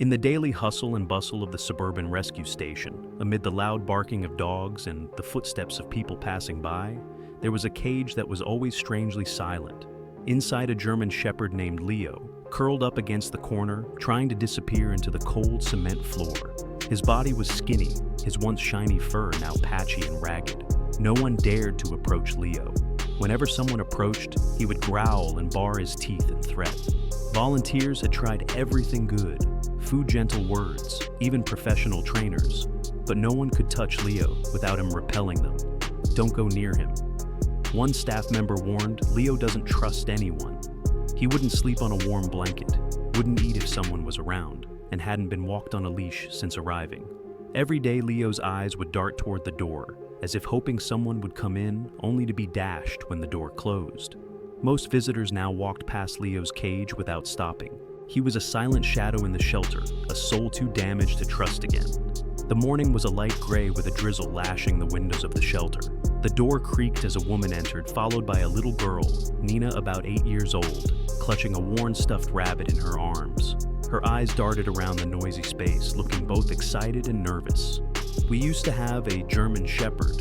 In the daily hustle and bustle of the suburban rescue station, amid the loud barking of dogs and the footsteps of people passing by, there was a cage that was always strangely silent. Inside, a German shepherd named Leo, curled up against the corner, trying to disappear into the cold cement floor. His body was skinny, his once shiny fur now patchy and ragged. No one dared to approach Leo. Whenever someone approached, he would growl and bar his teeth in threat. Volunteers had tried everything good, food-gentle words, even professional trainers, but no one could touch Leo without him repelling them. Don't go near him. One staff member warned, Leo doesn't trust anyone. He wouldn't sleep on a warm blanket, wouldn't eat if someone was around, and hadn't been walked on a leash since arriving. Every day, Leo's eyes would dart toward the door, as if hoping someone would come in, only to be dashed when the door closed. Most visitors now walked past Leo's cage without stopping. He was a silent shadow in the shelter, a soul too damaged to trust again. The morning was a light gray with a drizzle lashing the windows of the shelter. The door creaked as a woman entered, followed by a little girl, Nina, about 8 years old, clutching a worn stuffed rabbit in her arms. Her eyes darted around the noisy space, looking both excited and nervous. "We used to have a German shepherd.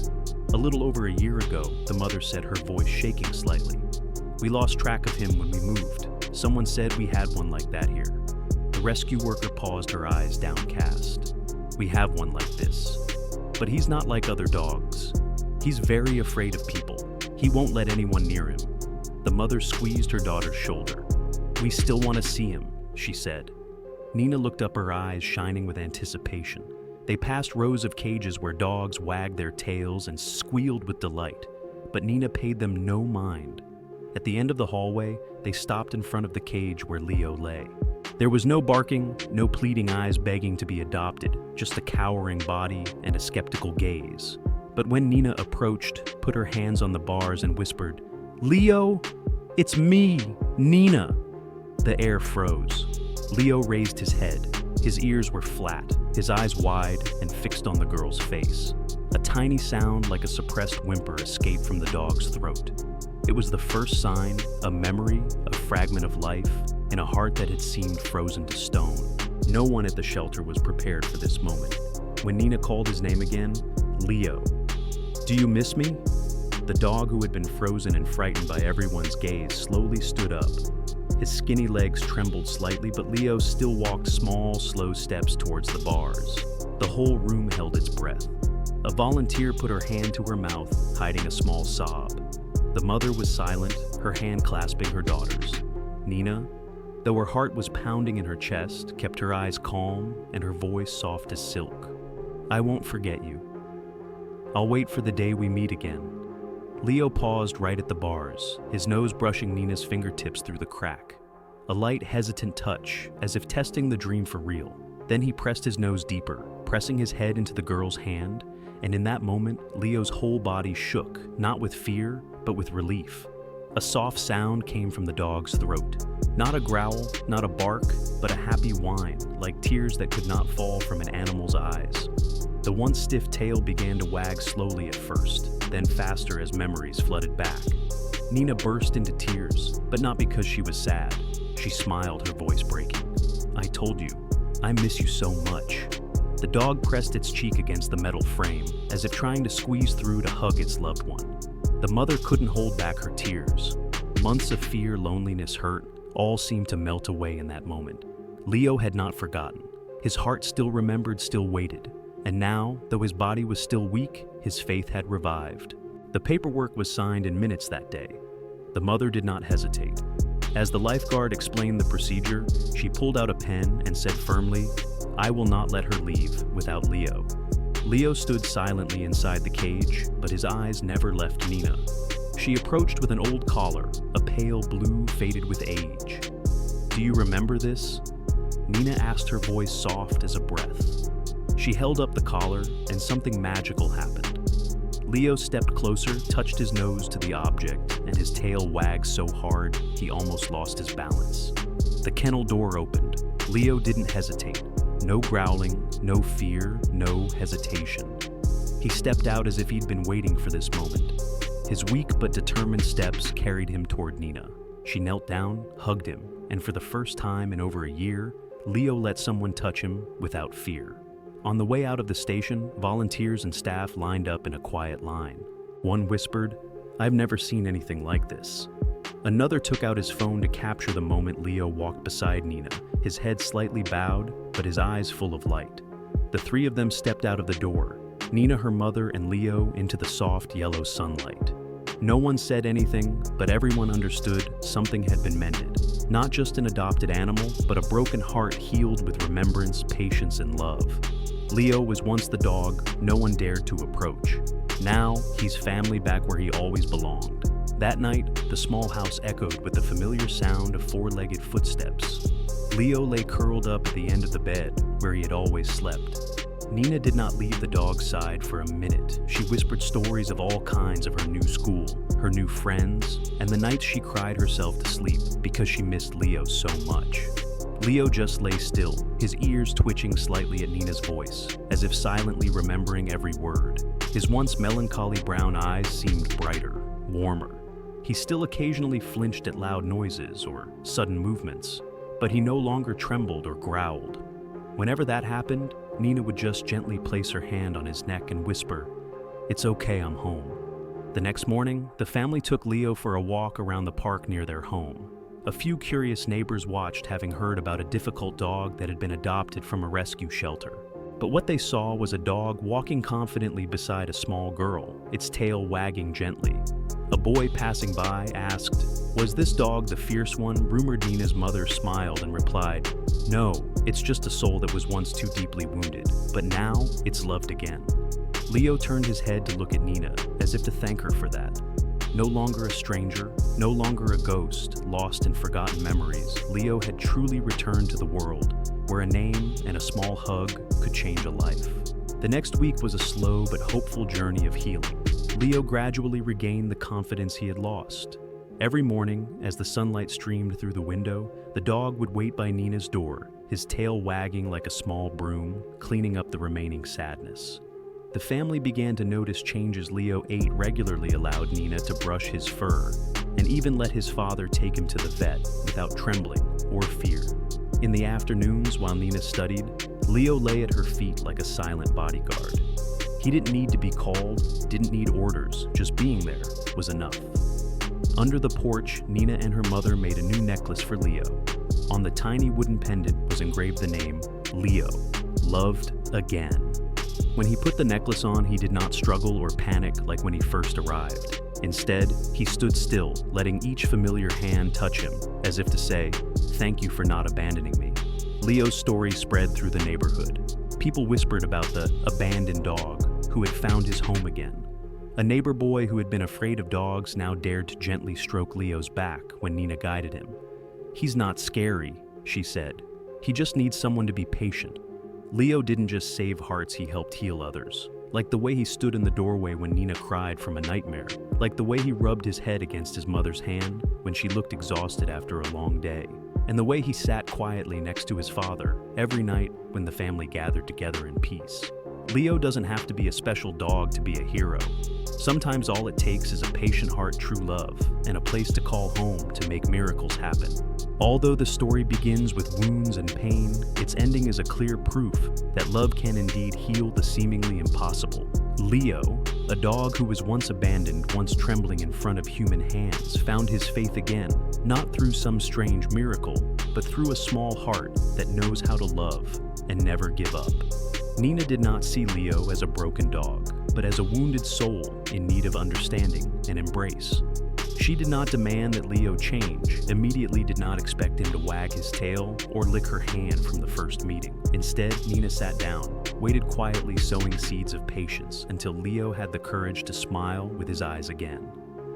A little over a year ago," the mother said, her voice shaking slightly. "We lost track of him when we moved. Someone said we had one like that here." The rescue worker paused, her eyes downcast. "We have one like this. But he's not like other dogs. He's very afraid of people. He won't let anyone near him." The mother squeezed her daughter's shoulder. "We still want to see him," she said. Nina looked up, her eyes shining with anticipation. They passed rows of cages where dogs wagged their tails and squealed with delight, but Nina paid them no mind. At the end of the hallway, they stopped in front of the cage where Leo lay. There was no barking, no pleading eyes begging to be adopted, just a cowering body and a skeptical gaze. But when Nina approached, put her hands on the bars and whispered, "Leo, it's me, Nina." The air froze. Leo raised his head. His ears were flat, his eyes wide and fixed on the girl's face. A tiny sound like a suppressed whimper escaped from the dog's throat. It was the first sign, a memory, a fragment of life, in a heart that had seemed frozen to stone. No one at the shelter was prepared for this moment. When Nina called his name again, "Leo, do you miss me?" The dog, who had been frozen and frightened by everyone's gaze, slowly stood up. His skinny legs trembled slightly, but Leo still walked small, slow steps towards the bars. The whole room held its breath. A volunteer put her hand to her mouth, hiding a small sob. The mother was silent, her hand clasping her daughter's. Nina, though her heart was pounding in her chest, kept her eyes calm and her voice soft as silk. "I won't forget you. I'll wait for the day we meet again." Leo paused right at the bars, his nose brushing Nina's fingertips through the crack. A light, hesitant touch, as if testing the dream for real. Then he pressed his nose deeper, pressing his head into the girl's hand, and in that moment, Leo's whole body shook, not with fear, but with relief. A soft sound came from the dog's throat. Not a growl, not a bark, but a happy whine, like tears that could not fall from an animal's eyes. The once stiff tail began to wag slowly at first, then faster as memories flooded back. Nina burst into tears, but not because she was sad. She smiled, her voice breaking. "I told you, I miss you so much." The dog pressed its cheek against the metal frame, as if trying to squeeze through to hug its loved one. The mother couldn't hold back her tears. Months of fear, loneliness, hurt, all seemed to melt away in that moment. Leo had not forgotten. His heart still remembered, still waited. And now, though his body was still weak, his faith had revived. The paperwork was signed in minutes that day. The mother did not hesitate. As the lifeguard explained the procedure, she pulled out a pen and said firmly, "I will not let her leave without Leo." Leo stood silently inside the cage, but his eyes never left Nina. She approached with an old collar, a pale blue faded with age. "Do you remember this?" Nina asked, her voice soft as a breath. She held up the collar, and something magical happened. Leo stepped closer, touched his nose to the object, and his tail wagged so hard he almost lost his balance. The kennel door opened. Leo didn't hesitate. No growling, no fear, no hesitation. He stepped out as if he'd been waiting for this moment. His weak but determined steps carried him toward Nina. She knelt down, hugged him, and for the first time in over a year, Leo let someone touch him without fear. On the way out of the station, volunteers and staff lined up in a quiet line. One whispered, "I've never seen anything like this." Another took out his phone to capture the moment Leo walked beside Nina, his head slightly bowed, but his eyes full of light. The three of them stepped out of the door, Nina, her mother, and Leo into the soft yellow sunlight. No one said anything, but everyone understood something had been mended. Not just an adopted animal, but a broken heart healed with remembrance, patience, and love. Leo was once the dog no one dared to approach. Now, he's family back where he always belonged. That night, the small house echoed with the familiar sound of four-legged footsteps. Leo lay curled up at the end of the bed, where he had always slept. Nina did not leave the dog's side for a minute. She whispered stories of all kinds of her new school, her new friends, and the nights she cried herself to sleep because she missed Leo so much. Leo just lay still, his ears twitching slightly at Nina's voice, as if silently remembering every word. His once melancholy brown eyes seemed brighter, warmer. He still occasionally flinched at loud noises or sudden movements, but he no longer trembled or growled. Whenever that happened, Nina would just gently place her hand on his neck and whisper, "It's okay, I'm home." The next morning, the family took Leo for a walk around the park near their home. A few curious neighbors watched, having heard about a difficult dog that had been adopted from a rescue shelter. But what they saw was a dog walking confidently beside a small girl, its tail wagging gently. A boy passing by asked, "Was this dog the fierce one?" Rumored Nina's mother smiled and replied, "No, it's just a soul that was once too deeply wounded, but now it's loved again." Leo turned his head to look at Nina, as if to thank her for that. No longer a stranger, no longer a ghost, lost in forgotten memories, Leo had truly returned to the world, where a name and a small hug could change a life. The next week was a slow but hopeful journey of healing. Leo gradually regained the confidence he had lost. Every morning, as the sunlight streamed through the window, the dog would wait by Nina's door, his tail wagging like a small broom, cleaning up the remaining sadness. The family began to notice changes. Leo ate regularly, allowed Nina to brush his fur, and even let his father take him to the vet without trembling or fear. In the afternoons, while Nina studied, Leo lay at her feet like a silent bodyguard. He didn't need to be called, didn't need orders, just being there was enough. Under the porch, Nina and her mother made a new necklace for Leo. On the tiny wooden pendant was engraved the name, Leo, loved again. When he put the necklace on, he did not struggle or panic like when he first arrived. Instead, he stood still, letting each familiar hand touch him, as if to say, "Thank you for not abandoning me." Leo's story spread through the neighborhood. People whispered about the abandoned dog who had found his home again. A neighbor boy who had been afraid of dogs now dared to gently stroke Leo's back when Nina guided him. "He's not scary," she said. "He just needs someone to be patient." Leo didn't just save hearts, he helped heal others. Like the way he stood in the doorway when Nina cried from a nightmare. Like the way he rubbed his head against his mother's hand when she looked exhausted after a long day. And the way he sat quietly next to his father every night when the family gathered together in peace. Leo doesn't have to be a special dog to be a hero. Sometimes all it takes is a patient heart, true love, and a place to call home to make miracles happen. Although the story begins with wounds and pain, its ending is a clear proof that love can indeed heal the seemingly impossible. Leo, a dog who was once abandoned, once trembling in front of human hands, found his faith again, not through some strange miracle, but through a small heart that knows how to love and never give up. Nina did not see Leo as a broken dog, but as a wounded soul in need of understanding and embrace. She did not demand that Leo change, immediately did not expect him to wag his tail or lick her hand from the first meeting. Instead, Nina sat down, waited quietly, sowing seeds of patience until Leo had the courage to smile with his eyes again.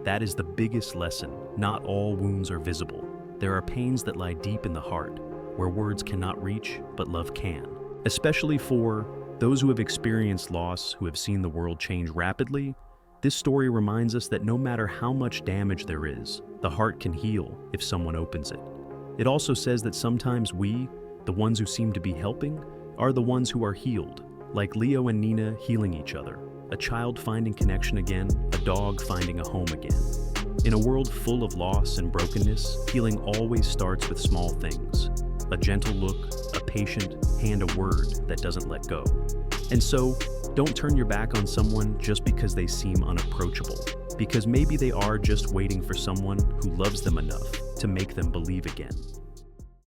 That is the biggest lesson. Not all wounds are visible. There are pains that lie deep in the heart, where words cannot reach, but love can. Especially for those who have experienced loss, who have seen the world change rapidly, this story reminds us that no matter how much damage there is, the heart can heal if someone opens it. It also says that sometimes we, the ones who seem to be helping, are the ones who are healed, like Leo and Nina healing each other, a child finding connection again, a dog finding a home again. In a world full of loss and brokenness, healing always starts with small things. A gentle look, a patient hand, a word that doesn't let go. And so, don't turn your back on someone just because they seem unapproachable, because maybe they are just waiting for someone who loves them enough to make them believe again.